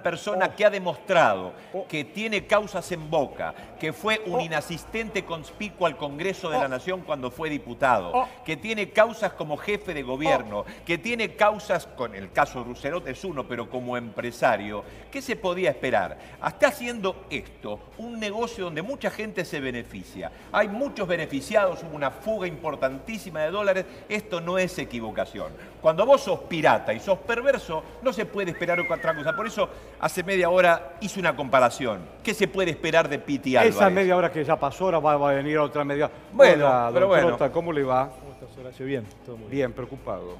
persona que ha demostrado que tiene causas en boca, que fue un inasistente conspicuo al Congreso de la Nación cuando fue diputado, que tiene causas como jefe de gobierno, que tiene causas, con el caso Rousselot es uno, pero como empresario, ¿qué se podía esperar? Está haciendo esto, un negocio donde mucha gente se beneficia. Hay muchos beneficiados, hubo una fuga importantísima de dólares. Esto no es equivocación. Cuando vos sos pirata y sos perverso, no se puede esperar otra cosa. Por eso, hace media hora hice una comparación. ¿Qué se puede esperar de Piti Álvarez? Esa media hora que ya pasó, ahora va a venir otra media hora. Bueno, hola, pero bueno. Trota, ¿cómo le va? ¿Cómo estás, Horacio? Bien, todo muy bien. Bien, preocupado.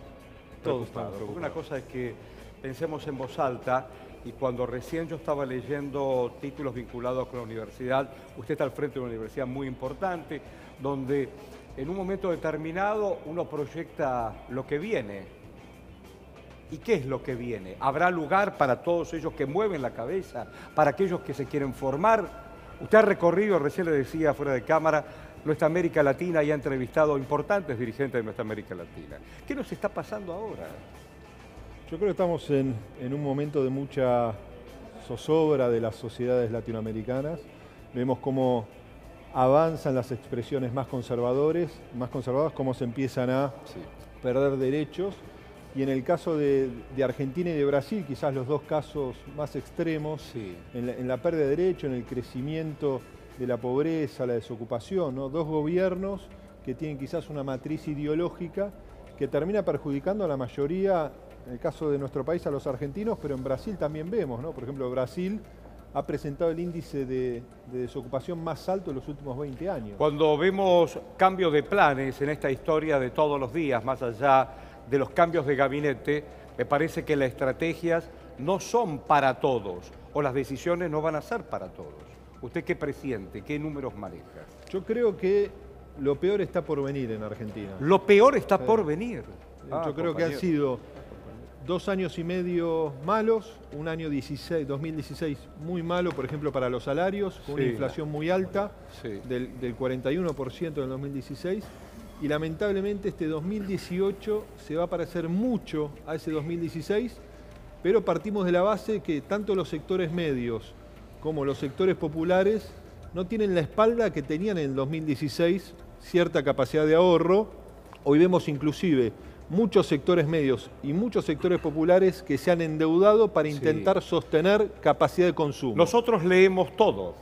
Todos Preocupado. estamos Porque preocupados. una cosa es que pensemos en voz alta, y cuando recién yo estaba leyendo títulos vinculados con la universidad, usted está al frente de una universidad muy importante, donde en un momento determinado uno proyecta lo que viene. ¿Y qué es lo que viene? ¿Habrá lugar para todos ellos que mueven la cabeza, para aquellos que se quieren formar? Usted ha recorrido, recién le decía fuera de cámara, nuestra América Latina y ha entrevistado importantes dirigentes de nuestra América Latina. ¿Qué nos está pasando ahora? Yo creo que estamos en un momento de mucha zozobra de las sociedades latinoamericanas. Vemos cómo avanzan las expresiones más conservadoras, cómo se empiezan a perder derechos. Y en el caso de Argentina y de Brasil, quizás los dos casos más extremos, en la pérdida de derechos, en el crecimiento de la pobreza, la desocupación, ¿no? Dos gobiernos que tienen quizás una matriz ideológica que termina perjudicando a la mayoría, en el caso de nuestro país, a los argentinos, pero en Brasil también vemos, ¿no? Por ejemplo, Brasil ha presentado el índice de desocupación más alto de los últimos 20 años. Cuando vemos cambio de planes en esta historia de todos los días, más allá de los cambios de gabinete, me parece que las estrategias no son para todos, o las decisiones no van a ser para todos. ¿Usted qué presiente? ¿Qué números maneja? Yo creo que lo peor está por venir en Argentina. Lo peor está por venir. Yo creo que han sido 2 años y medio malos, un año 2016 muy malo, por ejemplo, para los salarios, con una inflación muy alta, del 41% en el 2016, y lamentablemente este 2018 se va a parecer mucho a ese 2016, pero partimos de la base que tanto los sectores medios como los sectores populares no tienen la espalda que tenían en el 2016, cierta capacidad de ahorro. Hoy vemos inclusive muchos sectores medios y muchos sectores populares que se han endeudado para intentar sostener capacidad de consumo. Nosotros leemos todo,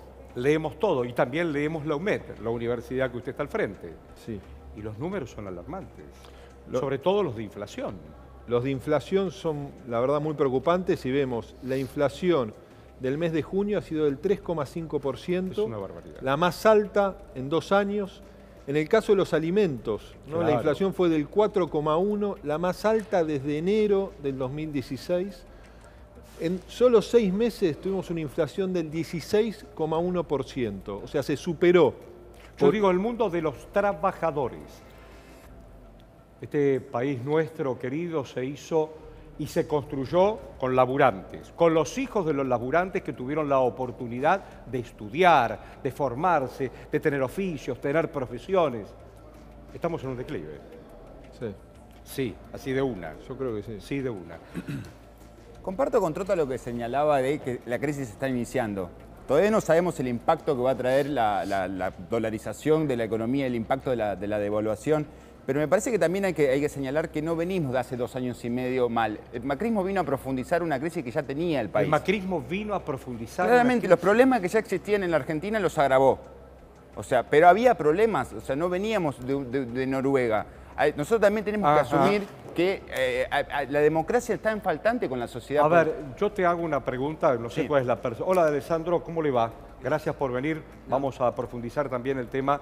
y también leemos la UMED, la universidad que usted está al frente. Sí. Y los números son alarmantes, sobre todo los de inflación. Los de inflación son, la verdad, muy preocupantes y vemos la inflación del mes de junio ha sido del 3,5%. Es una barbaridad. La más alta en 2 años. En el caso de los alimentos, ¿no? Claro. La inflación fue del 4,1%, la más alta desde enero del 2016. En solo 6 meses tuvimos una inflación del 16,1%, o sea, se superó. Yo digo el mundo de los trabajadores. Este país nuestro querido se hizo y se construyó con laburantes, con los hijos de los laburantes que tuvieron la oportunidad de estudiar, de formarse, de tener oficios, tener profesiones. Estamos en un declive. Sí, Sí, así de una. yo creo que sí. Sí, de una. Comparto con Trota lo que señalaba de que la crisis está iniciando. Todavía no sabemos el impacto que va a traer la dolarización de la economía, el impacto de la devaluación, pero me parece que también hay que señalar que no venimos de hace 2 años y medio mal. El macrismo vino a profundizar una crisis que ya tenía el país. El macrismo vino a profundizar. Claramente, los problemas que ya existían en la Argentina los agravó. O sea, pero había problemas, o sea, no veníamos de Noruega. Nosotros también tenemos que asumir que la democracia está en faltante con la sociedad. A ver, yo te hago una pregunta, no sé cuál es la persona. Hola, Alessandro, ¿cómo le va? Gracias por venir. Vamos a profundizar también el tema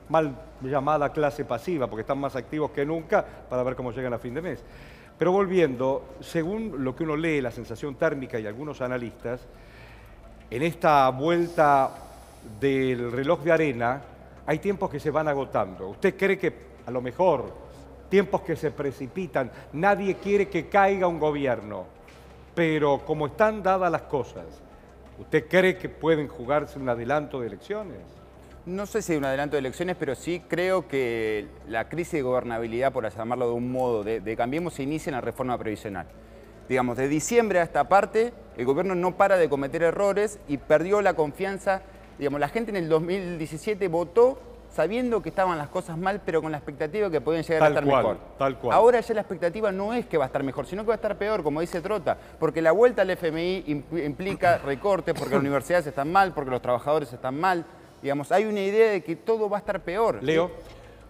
mal llamada clase pasiva, porque están más activos que nunca para ver cómo llegan a fin de mes. Pero volviendo, según lo que uno lee, la sensación térmica y algunos analistas, en esta vuelta del reloj de arena hay tiempos que se van agotando. ¿Usted cree que a lo mejor tiempos que se precipitan, nadie quiere que caiga un gobierno, pero como están dadas las cosas, ¿usted cree que pueden jugarse un adelanto de elecciones? No sé si hay un adelanto de elecciones, pero sí creo que la crisis de gobernabilidad, por llamarlo de un modo, de Cambiemos, se inicia en la reforma previsional. digamos, de diciembre a esta parte, el gobierno no para de cometer errores y perdió la confianza. Digamos, la gente en el 2017 votó sabiendo que estaban las cosas mal, pero con la expectativa que podían llegar a estar mejor. Tal cual. Ahora ya la expectativa no es que va a estar mejor, sino que va a estar peor, como dice Trota, porque la vuelta al FMI implica recortes, porque las universidades están mal, porque los trabajadores están mal. Digamos, hay una idea de que todo va a estar peor. Leo.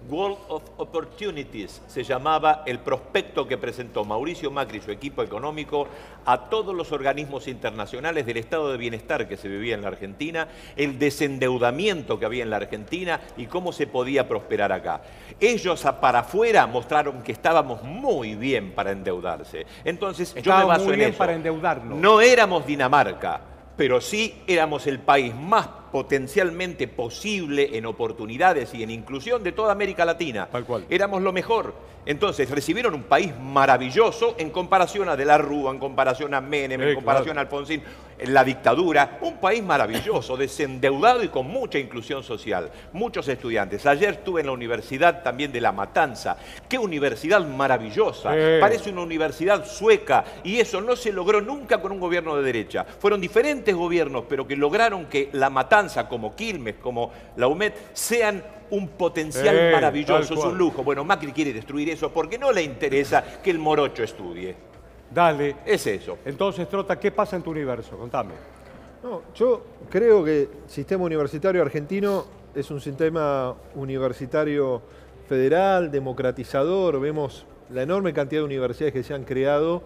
World of Opportunities se llamaba el prospecto que presentó Mauricio Macri y su equipo económico a todos los organismos internacionales del estado de bienestar que se vivía en la Argentina, el desendeudamiento que había en la Argentina y cómo se podía prosperar acá. Ellos para afuera mostraron que estábamos muy bien para endeudarse. Entonces yo me baso en eso. Para endeudarnos. No éramos Dinamarca, pero sí éramos el país más potencialmente posible en oportunidades y en inclusión de toda América Latina. Tal cual. Éramos lo mejor. Entonces recibieron un país maravilloso en comparación a De la Rúa, en comparación a Menem, en comparación a Alfonsín, en la dictadura. Un país maravilloso, desendeudado y con mucha inclusión social. Muchos estudiantes. Ayer estuve en la Universidad también de La Matanza. ¡Qué universidad maravillosa! Parece una universidad sueca y eso no se logró nunca con un gobierno de derecha. Fueron diferentes gobiernos, pero que lograron que La Matanza, como Quilmes, como la UMED, sean un potencial maravilloso, es un lujo. Bueno, Macri quiere destruir eso porque no le interesa que el morocho estudie. Dale. Es eso. Entonces, Trota, ¿qué pasa en tu universo? Contame. No, yo creo que el sistema universitario argentino es un sistema universitario federal, democratizador. Vemos la enorme cantidad de universidades que se han creado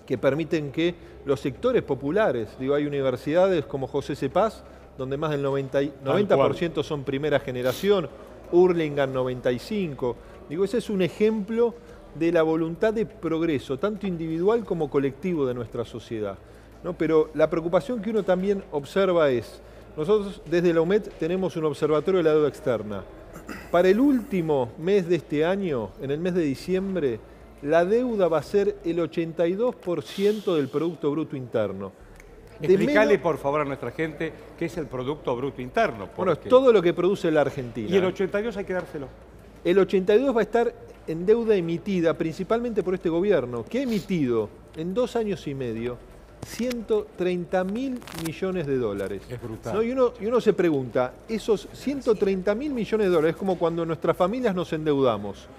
que permiten que los sectores populares, digo, hay universidades como José C. Paz, donde más del 90% son primera generación, Hurlingham 95%. Digo, ese es un ejemplo de la voluntad de progreso, tanto individual como colectivo de nuestra sociedad, ¿no? Pero la preocupación que uno también observa es, nosotros desde la UMED tenemos un observatorio de la deuda externa. Para el último mes de este año, en el mes de diciembre, la deuda va a ser el 82% del Producto Bruto Interno. Explícale, por favor, a nuestra gente qué es el Producto Bruto Interno. Bueno, es todo lo que produce la Argentina. Y el 82 hay que dárselo. El 82 va a estar en deuda emitida principalmente por este gobierno, que ha emitido en 2 años y medio 130.000 millones de dólares. Es brutal. ¿No? Y uno se pregunta, esos 130.000 millones de dólares es como cuando nuestras familias nos endeudamos.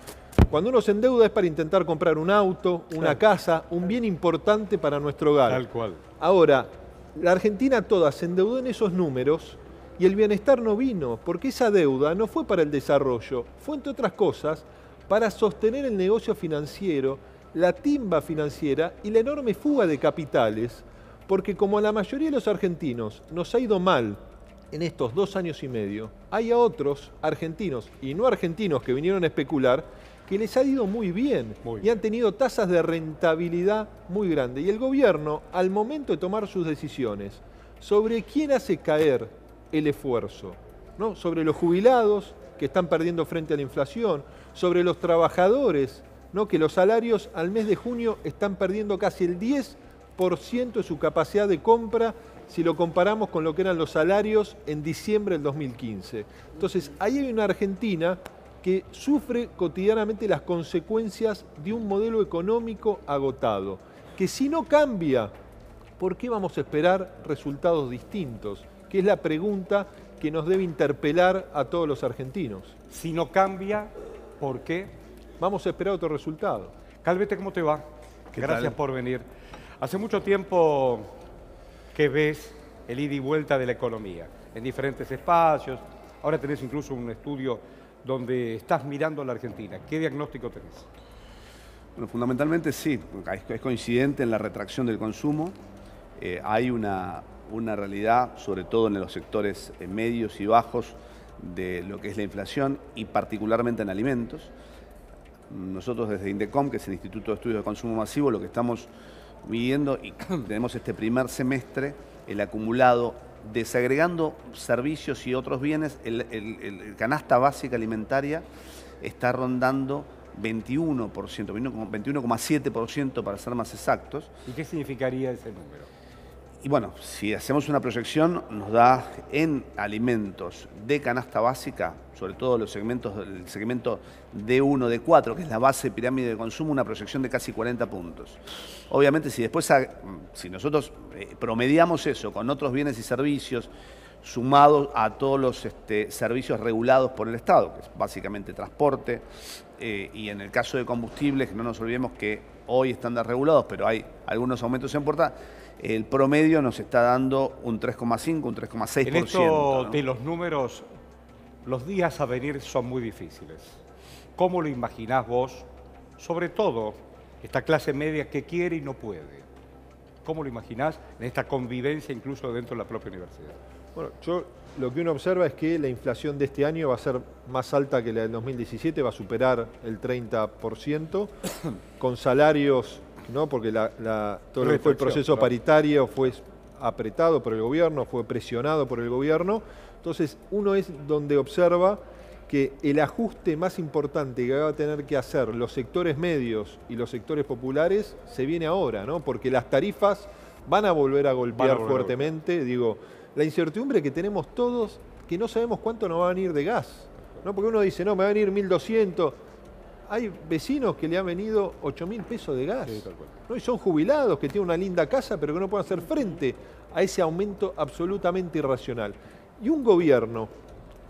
Cuando uno se endeuda es para intentar comprar un auto, una casa, un bien importante para nuestro hogar. Tal cual. Ahora, la Argentina toda se endeudó en esos números y el bienestar no vino, porque esa deuda no fue para el desarrollo, fue, entre otras cosas, para sostener el negocio financiero, la timba financiera y la enorme fuga de capitales, porque como a la mayoría de los argentinos nos ha ido mal en estos 2 años y medio, hay a otros argentinos y no argentinos que vinieron a especular que les ha ido muy bien y han tenido tasas de rentabilidad muy grandes. Y el gobierno, al momento de tomar sus decisiones, ¿sobre quién hace caer el esfuerzo? ¿No? Sobre los jubilados, que están perdiendo frente a la inflación, sobre los trabajadores, ¿no? Que los salarios al mes de junio están perdiendo casi el 10% de su capacidad de compra si lo comparamos con lo que eran los salarios en diciembre del 2015. Entonces, ahí hay una Argentina que sufre cotidianamente las consecuencias de un modelo económico agotado, que si no cambia, ¿por qué vamos a esperar resultados distintos? Que es la pregunta que nos debe interpelar a todos los argentinos. Si no cambia, ¿por qué? Vamos a esperar otro resultado. Calvete, ¿cómo te va? Gracias por venir. Hace mucho tiempo que ves el ida y vuelta de la economía en diferentes espacios. Ahora tenés incluso un estudio donde estás mirando la Argentina. ¿Qué diagnóstico tenés? Bueno, fundamentalmente sí, es coincidente en la retracción del consumo. Hay una realidad, sobre todo en los sectores medios y bajos, de lo que es la inflación y particularmente en alimentos. Nosotros desde INDECOM, que es el Instituto de Estudios de Consumo Masivo, lo que estamos midiendo, y tenemos este primer semestre, el acumulado, desagregando servicios y otros bienes, el canasta básica alimentaria está rondando 21%, 21,7% para ser más exactos. ¿Y qué significaría ese número? Y bueno, si hacemos una proyección, nos da en alimentos de canasta básica, sobre todo el segmento D1, D4, que es la base pirámide de consumo, una proyección de casi 40 puntos. Obviamente, si nosotros promediamos eso con otros bienes y servicios, sumados a todos los servicios regulados por el Estado, que es básicamente transporte, y en el caso de combustibles, que no nos olvidemos que hoy están desregulados, pero hay algunos aumentos en puerta, el promedio nos está dando un 3,5, un 3,6%. En esto de los números, los días a venir son muy difíciles. ¿Cómo lo imaginás vos? Sobre todo, esta clase media que quiere y no puede. ¿Cómo lo imaginás en esta convivencia incluso dentro de la propia universidad? Bueno, lo que uno observa es que la inflación de este año va a ser más alta que la del 2017, va a superar el 30%, con salarios, ¿no? Porque todo lo que fue el proceso paritario fue apretado por el gobierno, fue presionado por el gobierno. Entonces, uno es donde observa que el ajuste más importante que va a tener que hacer los sectores medios y los sectores populares se viene ahora, ¿no? Porque las tarifas van a volver a golpear fuertemente. Digo, la incertidumbre que tenemos todos, que no sabemos cuánto nos va a venir de gas, ¿no? Porque uno dice, no, me va a venir 1.200. Hay vecinos que le han venido 8.000 pesos de gas, ¿no? Y son jubilados que tienen una linda casa, pero que no pueden hacer frente a ese aumento absolutamente irracional. Y un gobierno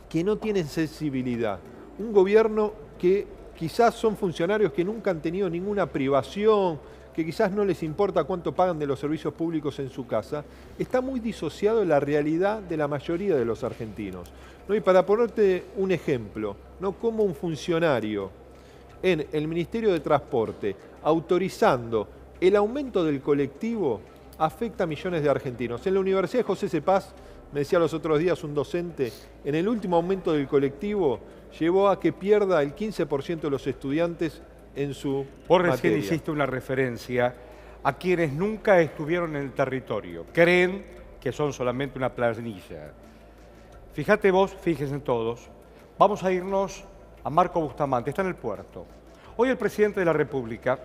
que no tiene sensibilidad, un gobierno que quizás son funcionarios que nunca han tenido ninguna privación, que quizás no les importa cuánto pagan de los servicios públicos en su casa, está muy disociado de la realidad de la mayoría de los argentinos, ¿no? Y para ponerte un ejemplo, ¿no? Como un funcionario en el Ministerio de Transporte autorizando el aumento del colectivo afecta a millones de argentinos. En la Universidad de José C. Paz, me decía los otros días un docente, en el último aumento del colectivo llevó a que pierda el 15% de los estudiantes en su Vos recién materia. hiciste una referencia a quienes nunca estuvieron en el territorio. Creen que son solamente una planilla. Fíjate vos, fíjense todos. Vamos a irnos a Marco Bustamante, está en el puerto. Hoy el presidente de la República,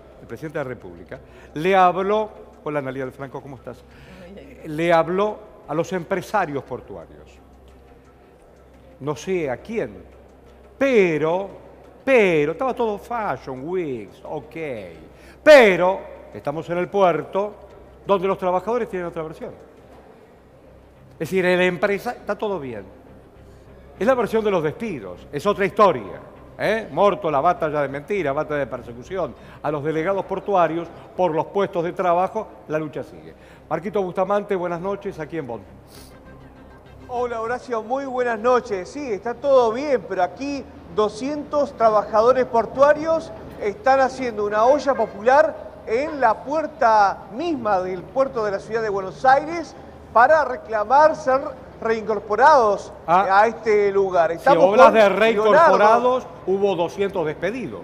le habló, hola Analía del Franco, ¿cómo estás? Le habló a los empresarios portuarios. No sé a quién, pero estaba todo Fashion Weeks, ok. Pero estamos en el puerto donde los trabajadores tienen otra versión. Es decir, en la empresa está todo bien. Es la versión de los despidos, es otra historia. Morto la batalla de mentira, batalla de persecución a los delegados portuarios por los puestos de trabajo, la lucha sigue. Marquito Bustamante, buenas noches, aquí en Bonn. Hola Horacio, muy buenas noches. Sí, está todo bien, pero aquí 200 trabajadores portuarios están haciendo una olla popular en la puerta misma del puerto de la ciudad de Buenos Aires para reclamar ser reincorporados a este lugar. Estamos si hablas de reincorporados, hubo 200 despedidos.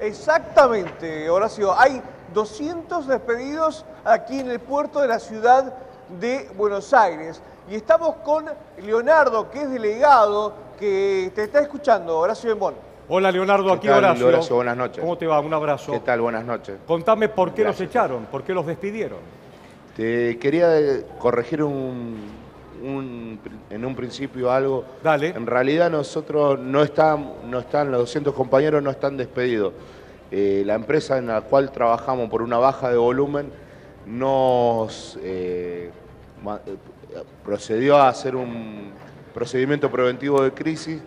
Exactamente, Horacio. Hay 200 despedidos aquí en el puerto de la ciudad de Buenos Aires. Y estamos con Leonardo, que es delegado, que te está escuchando, Horacio Bonn. Hola Leonardo, aquí Horacio. Horacio, buenas noches. ¿Cómo te va? Un abrazo. ¿Qué tal? Buenas noches. Contame por qué los echaron, por qué los despidieron. Te quería corregir en un principio algo. Dale. En realidad nosotros no están, los 200 compañeros no están despedidos. La empresa en la cual trabajamos por una baja de volumen nos procedió a hacer un procedimiento preventivo de crisis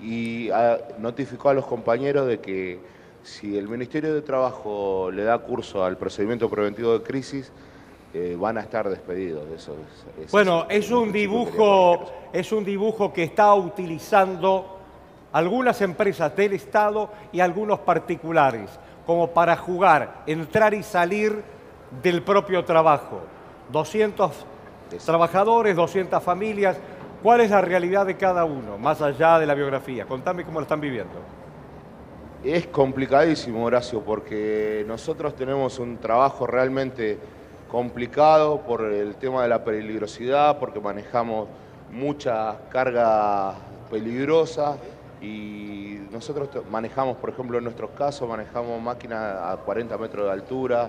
y notificó a los compañeros de que si el Ministerio de Trabajo le da curso al procedimiento preventivo de crisis, van a estar despedidos. Bueno, es un dibujo que está utilizando algunas empresas del Estado y algunos particulares, como para jugar, entrar y salir del propio trabajo. 200 trabajadores, 200 familias. ¿Cuál es la realidad de cada uno, más allá de la biografía? Contame cómo lo están viviendo. Es complicadísimo, Horacio, porque nosotros tenemos un trabajo realmente complicado por el tema de la peligrosidad, porque manejamos mucha carga peligrosa y nosotros manejamos, por ejemplo, en nuestros casos, manejamos máquinas a 40 metros de altura.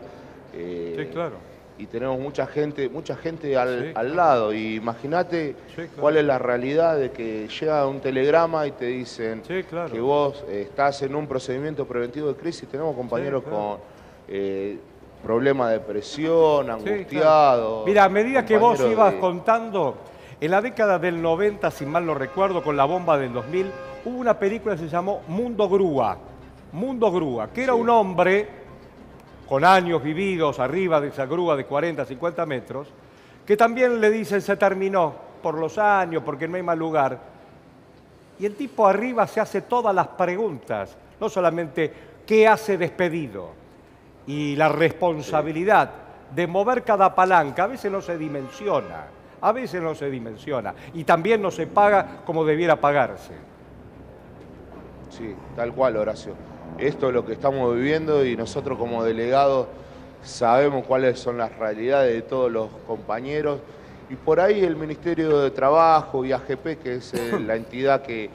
Sí, claro. y tenemos mucha gente al lado. Y imagínate cuál es la realidad de que llega un telegrama y te dicen que vos estás en un procedimiento preventivo de crisis. Tenemos compañeros con problemas de depresión, angustiados. Mira, a medida que vos ibas contando, en la década del 90, si mal no recuerdo, con la bomba del 2000, hubo una película que se llamó Mundo Grúa. Mundo Grúa, que era un hombre con años vividos arriba de esa grúa de 40, 50 metros, que también le dicen se terminó por los años, porque no hay más lugar. Y el tipo arriba se hace todas las preguntas, no solamente qué hace despedido, y la responsabilidad de mover cada palanca a veces no se dimensiona, y también no se paga como debiera pagarse. Sí, tal cual, Horacio. Esto es lo que estamos viviendo y nosotros como delegados sabemos cuáles son las realidades de todos los compañeros. Y por ahí el Ministerio de Trabajo y AGP, que es la entidad que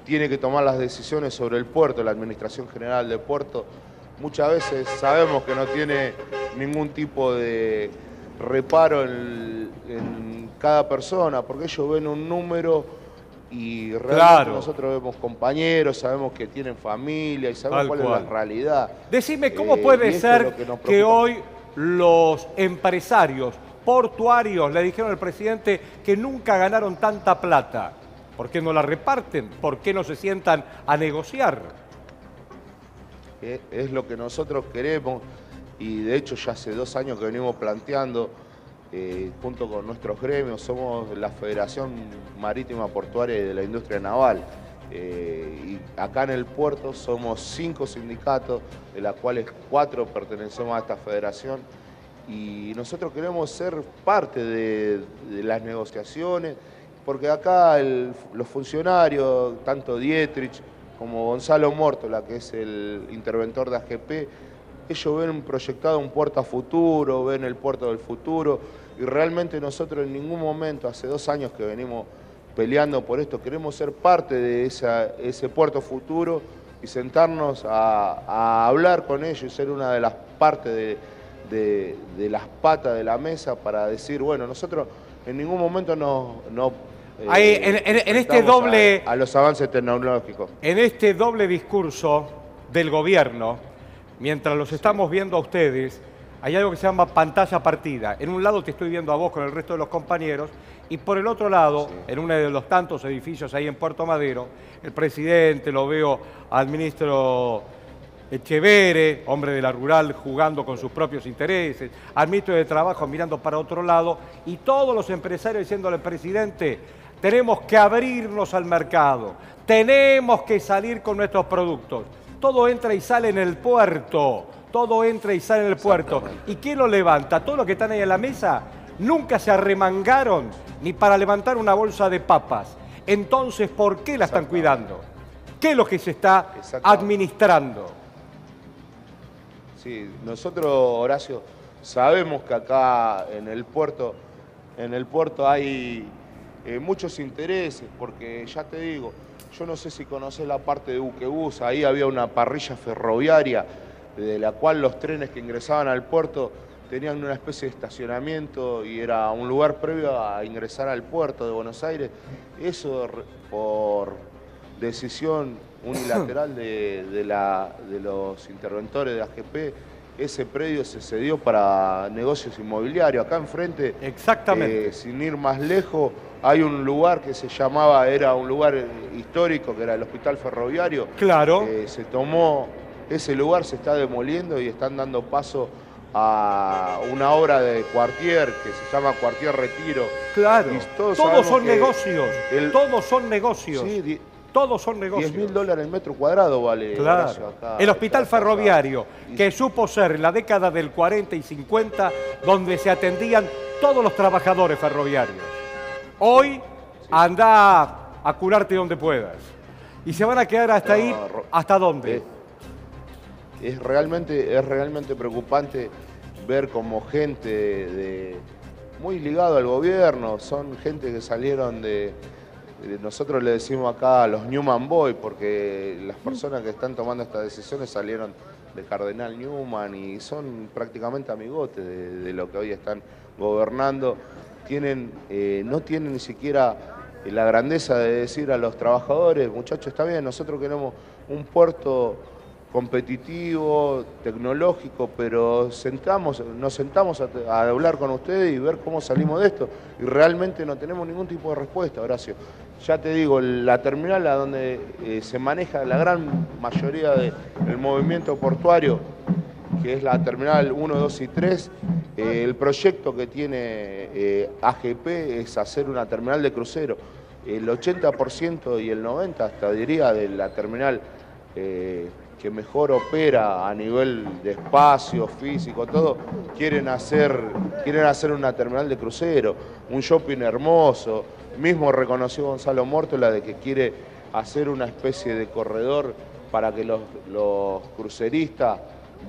tiene que tomar las decisiones sobre el puerto, la Administración General de Puerto, muchas veces sabemos que no tiene ningún tipo de reparo en cada persona, porque ellos ven un número y realmente nosotros vemos compañeros, sabemos que tienen familia y sabemos cuál es la realidad. Decime, ¿cómo puede ser que hoy los empresarios portuarios le dijeron al presidente que nunca ganaron tanta plata? ¿Por qué no la reparten? ¿Por qué no se sientan a negociar? Es lo que nosotros queremos y de hecho ya hace 2 años que venimos planteando junto con nuestros gremios. Somos la Federación Marítima Portuaria y de la Industria Naval. Y acá en el puerto somos 5 sindicatos, de los cuales 4 pertenecemos a esta federación. Y nosotros queremos ser parte de las negociaciones, porque acá los funcionarios, tanto Dietrich como Gonzalo Mórtola, que es el interventor de AGP, ellos ven proyectado un puerto a futuro, ven el puerto del futuro, y realmente nosotros en ningún momento, hace 2 años que venimos peleando por esto, queremos ser parte de ese puerto futuro y sentarnos a hablar con ellos y ser una de las partes de las patas de la mesa para decir, bueno, nosotros en ningún momento en este doble a los avances tecnológicos. En este doble discurso del gobierno, mientras los estamos viendo a ustedes, hay algo que se llama pantalla partida. En un lado te estoy viendo a vos con el resto de los compañeros y por el otro lado, en uno de los tantos edificios ahí en Puerto Madero, el presidente, lo veo al ministro Echevere, hombre de la rural, jugando con sus propios intereses, al ministro de Trabajo mirando para otro lado y todos los empresarios diciéndole al presidente, tenemos que abrirnos al mercado, tenemos que salir con nuestros productos. Todo entra y sale en el puerto, todo entra y sale en el puerto. ¿Y quién lo levanta? Todos los que están ahí en la mesa nunca se arremangaron ni para levantar una bolsa de papas. Entonces, ¿por qué la están cuidando? ¿Qué es lo que se está administrando? Sí, nosotros, Horacio, sabemos que acá en el puerto hay muchos intereses, porque ya te digo, yo no sé si conocés la parte de Buquebús, ahí había una parrilla ferroviaria de la cual los trenes que ingresaban al puerto tenían una especie de estacionamiento y era un lugar previo a ingresar al puerto de Buenos Aires. Eso por decisión unilateral de los interventores de AGP, ese predio se cedió para negocios inmobiliarios. Acá enfrente, sin ir más lejos, hay un lugar que se llamaba, era un lugar histórico, que era el Hospital Ferroviario. Claro. Se tomó, ese lugar se está demoliendo y están dando paso a una obra de Cuartier, que se llama Cuartier Retiro. Claro, todos son negocios, todos son negocios. Sí, todos son negocios. $10.000 el metro cuadrado vale. Claro. Acá, el hospital ferroviario, que supo ser en la década del 40 y 50, donde se atendían todos los trabajadores ferroviarios. Hoy anda a curarte donde puedas. Y se van a quedar hasta ahí, ¿hasta dónde? Es realmente preocupante ver como gente muy ligado al gobierno, son gente que salieron nosotros le decimos acá a los Newman Boys, porque las personas que están tomando estas decisiones salieron de Cardenal Newman, y son prácticamente amigotes de lo que hoy están gobernando. No tienen ni siquiera la grandeza de decir a los trabajadores, muchachos, está bien, nosotros queremos un puerto competitivo, tecnológico, pero nos sentamos a hablar con ustedes y ver cómo salimos de esto. Y realmente no tenemos ningún tipo de respuesta, Horacio. Ya te digo, la terminal a donde se maneja la gran mayoría del movimiento portuario, que es la terminal 1, 2 y 3, el proyecto que tiene AGP es hacer una terminal de crucero. El 80% y el 90% hasta diría de la terminal que mejor opera a nivel de espacio, físico, todo, quieren hacer una terminal de crucero, un shopping hermoso. Mismo reconoció Gonzalo Mórtola de que quiere hacer una especie de corredor para que los cruceristas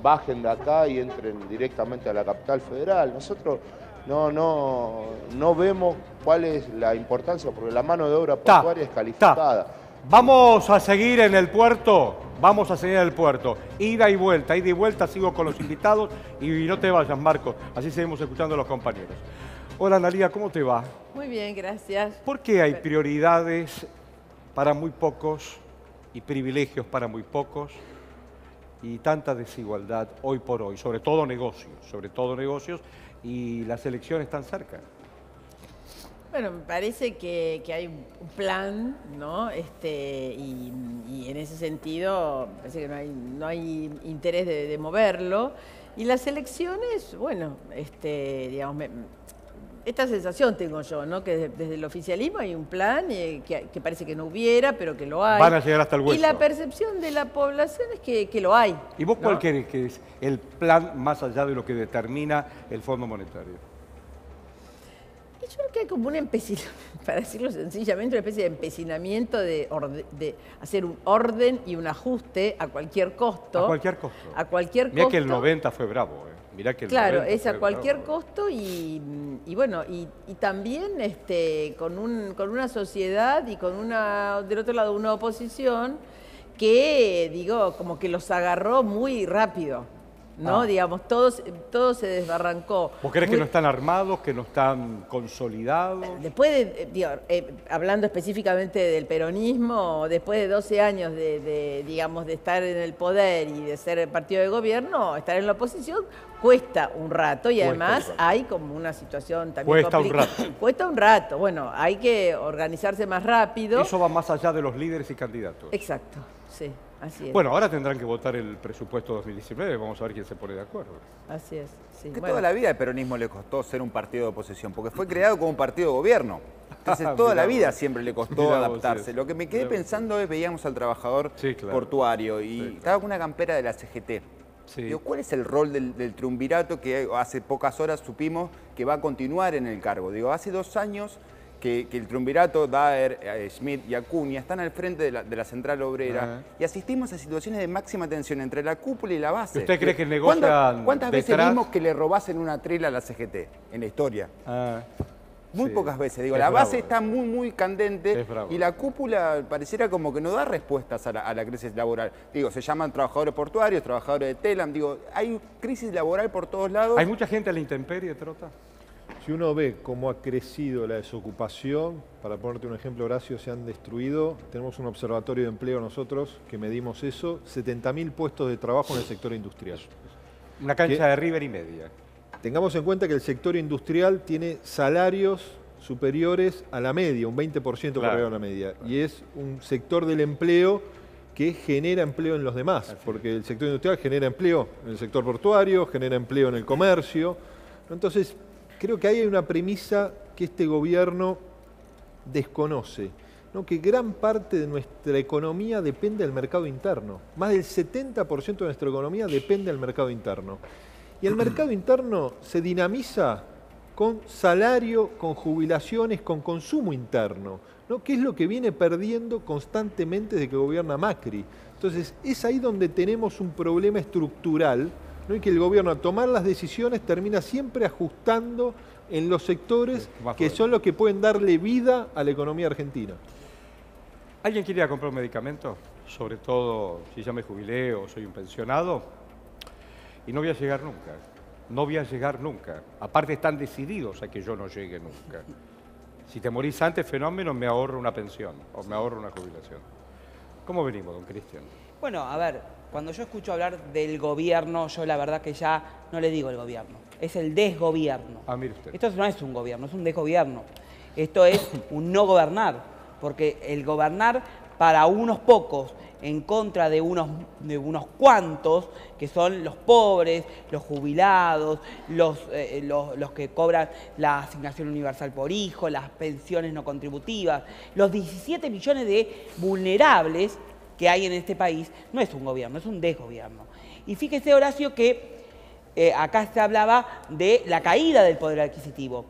bajen de acá y entren directamente a la capital federal. Nosotros no vemos cuál es la importancia, porque la mano de obra portuaria es calificada. Vamos a seguir en el puerto. Vamos a seguir en el puerto. Ida y vuelta, sigo con los invitados y no te vayas, Marcos. Así seguimos escuchando a los compañeros. Hola, Analía, ¿cómo te va? Muy bien, gracias. ¿Por qué hay prioridades para muy pocos y privilegios para muy pocos y tanta desigualdad hoy por hoy? Sobre todo negocios, y las elecciones están cerca. Bueno, me parece que hay un plan, ¿no? Y en ese sentido, parece que no hay interés de moverlo. Y las elecciones, bueno, digamos, esta sensación tengo yo, ¿no? Que desde el oficialismo hay un plan que parece que no hubiera, pero que lo hay. Van a llegar hasta el hueso. Y la percepción de la población es que lo hay. ¿Y vos ¿no? cuál crees que es el plan más allá de lo que determina el Fondo Monetario? Y yo creo que hay como un empecinamiento, para decirlo sencillamente, una especie de empecinamiento de hacer un orden y un ajuste a cualquier costo. A cualquier costo. A cualquier costo. Mirá que el 90 fue bravo, Mirá que el claro, 90 es a fue cualquier bravo. costo y bueno, y también con una sociedad y con del otro lado una oposición que, digo, como que los agarró muy rápido. ¿No? Digamos, todo se desbarrancó. ¿Vos crees que no están armados, que no están consolidados? Después hablando específicamente del peronismo, después de 12 años digamos, de estar en el poder y de ser el partido de gobierno, estar en la oposición cuesta un rato y además hay como una situación también complicada. Cuesta un rato. Bueno, hay que organizarse más rápido. Eso va más allá de los líderes y candidatos. Exacto, sí. Así es. Bueno, ahora tendrán que votar el presupuesto 2019, vamos a ver quién se pone de acuerdo. Así es, sí. Que toda la vida al peronismo le costó ser un partido de oposición, porque fue creado como un partido de gobierno. Entonces toda la vida siempre le costó adaptarse. Lo que me quedé pensando es, veíamos al trabajador portuario y estaba con una campera de la CGT. Sí. Digo, ¿cuál es el rol del triunvirato que hace pocas horas supimos que va a continuar en el cargo? Digo, hace 2 años que el triunvirato, Daer, Schmidt y Acuña están al frente de la central obrera y asistimos a situaciones de máxima tensión entre la cúpula y la base. ¿Usted cree que negocian ¿Cuántas veces vimos que le robasen una trela a la CGT en la historia? Muy pocas veces. Digo, la base está muy candente y la cúpula pareciera como que no da respuestas a la crisis laboral. Digo, se llaman trabajadores portuarios, trabajadores de Telam. Digo, hay crisis laboral por todos lados. ¿Hay mucha gente a la intemperie, Trota? Si uno ve cómo ha crecido la desocupación, para ponerte un ejemplo, Horacio, se han destruido, tenemos un observatorio de empleo nosotros que medimos eso, 70.000 puestos de trabajo en el sector industrial. Una cancha de River y media. Tengamos en cuenta que el sector industrial tiene salarios superiores a la media, un 20% por arriba de la media, y es un sector del empleo que genera empleo en los demás, porque el sector industrial genera empleo en el sector portuario, genera empleo en el comercio. Entonces, creo que ahí hay una premisa que este gobierno desconoce, ¿no? Que gran parte de nuestra economía depende del mercado interno. Más del 70% de nuestra economía depende del mercado interno. Y el mercado interno se dinamiza con salario, con jubilaciones, con consumo interno, ¿no? Que es lo que viene perdiendo constantemente desde que gobierna Macri. Entonces, es ahí donde tenemos un problema estructural, ¿no? Y que el gobierno, al tomar las decisiones, termina siempre ajustando en los sectores que son los que pueden darle vida a la economía argentina. ¿Alguien quiere ir a comprar un medicamento? Sobre todo si ya me jubilé o soy un pensionado. Y no voy a llegar nunca. No voy a llegar nunca. Aparte están decididos a que yo no llegue nunca. Si te morís antes, fenómeno, me ahorro una pensión o me ahorro una jubilación. ¿Cómo venimos, don Cristian? Bueno, a ver, cuando yo escucho hablar del gobierno, yo la verdad que ya no le digo el gobierno, es el desgobierno. Ah, mire usted. Esto no es un gobierno, es un desgobierno. Esto es un no gobernar, porque el gobernar para unos pocos en contra de unos cuantos, que son los pobres, los jubilados, los que cobran la asignación universal por hijo, las pensiones no contributivas, los 17 millones de vulnerables que hay en este país, no es un gobierno, es un desgobierno. Y fíjese, Horacio, que acá se hablaba de la caída del poder adquisitivo.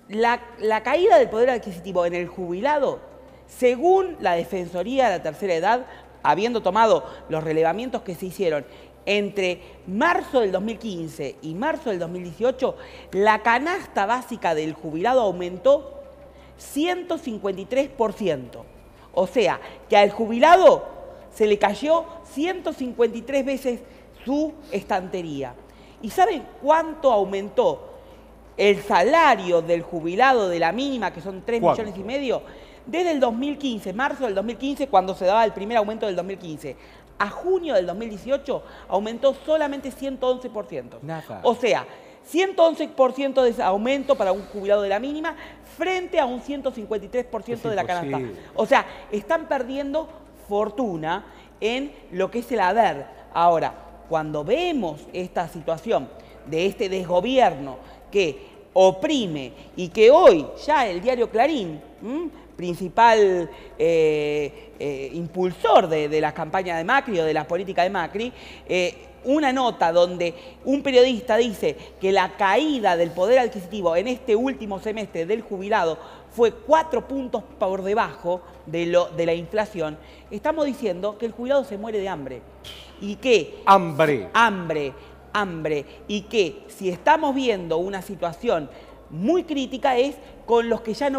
La caída del poder adquisitivo en el jubilado, según la Defensoría de la Tercera Edad, habiendo tomado los relevamientos que se hicieron entre marzo del 2015 y marzo del 2018, la canasta básica del jubilado aumentó 153%. O sea, que al jubilado se le cayó 153 veces su estantería. ¿Y saben cuánto aumentó el salario del jubilado de la mínima, que son 3,5 millones? Desde el 2015, marzo del 2015, cuando se daba el primer aumento del 2015, a junio del 2018 aumentó solamente 111%. Nada. O sea, 111% de ese aumento para un jubilado de la mínima frente a un 153% de la canasta. O sea, están perdiendo fortuna en lo que es el haber. Ahora, cuando vemos esta situación de este desgobierno que oprime y que hoy ya el diario Clarín, principal impulsor de la campaña de Macri o de la política de Macri, una nota donde un periodista dice que la caída del poder adquisitivo en este último semestre del jubilado fue 4 puntos por debajo de la inflación, estamos diciendo que el jubilado se muere de hambre. Y que... Hambre. Y que si estamos viendo una situación muy crítica es con los que ya no